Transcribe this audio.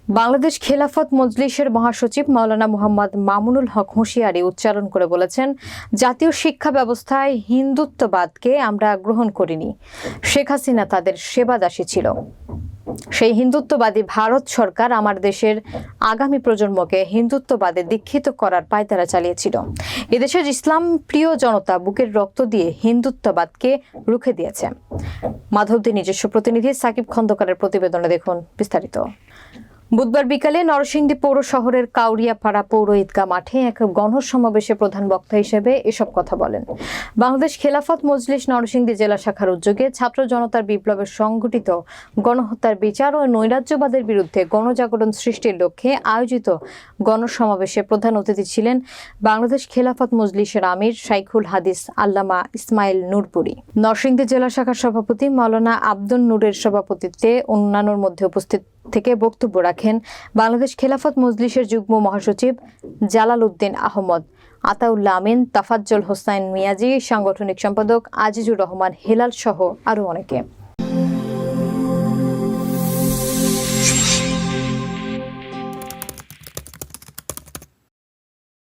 বাংলাদেশ খেলাফত মজলিসের মহাসচিব মাওলানা মুহাম্মদ মামুনুল হক হুঁশিয়ারি উচ্চারণ করে বলেছেন, জাতীয় শিক্ষা ব্যবস্থায় হিন্দুত্ববাদকে আমরা গ্রহণ করিনি। শেখ হাসিনা তাদের সেবাদাসী ছিল। সেই হিন্দুত্ববাদী ভারত সরকার আমার দেশের আগামী প্রজন্মকে হিন্দুত্ববাদে দীক্ষিত করার পায়তারা চালিয়েছিল। এদেশের ইসলাম প্রিয় জনতা বুকের রক্ত দিয়ে হিন্দুত্ববাদকে রুখে দিয়েছে। মাধবদীর নিজস্ব প্রতিনিধি সাকিব খন্দকারের প্রতিবেদনে দেখুন বিস্তারিত। বুধবার বিকালে নরসিংদী পৌর শহরের কাউরিয়াপাড়া পৌর ঈদগাহ মাঠে এক গণসমাবেশে প্রধান বক্তা হিসেবে এসব কথা বলেন। বাংলাদেশ খেলাফত মজলিস নরসিংদী জেলা শাখার উদ্যোগে ছাত্র জনতার বিপ্লবের সংগঠিত গণহত্যার বিচার ও নৈরাজ্যবাদের বিরুদ্ধে গণজাগরণ সৃষ্টির লক্ষ্যে আয়োজিত গণসমাবেশে প্রধান অতিথি ছিলেন বাংলাদেশ খেলাফত মজলিসের আমির শাইখুল হাদিস আল্লামা ইসমাইল নূরপুরী। নরসিংদী জেলা শাখার সভাপতি মাওলানা আব্দুন নূরের সভাপতিত্বে অন্যান্যর মধ্যে উপস্থিত থেকে বক্তব্য রাখেন বাংলাদেশ খেলাফত মজলিসের যুগ্ম মহাসচিব জালাল উদ্দিন আহমদ, আতাউল্লাহ আমিন, তাফাজ্জল হোসাইন মিয়াজি, সাংগঠনিক সম্পাদক আজিজুর রহমান হেলাল সহ আরও অনেকে।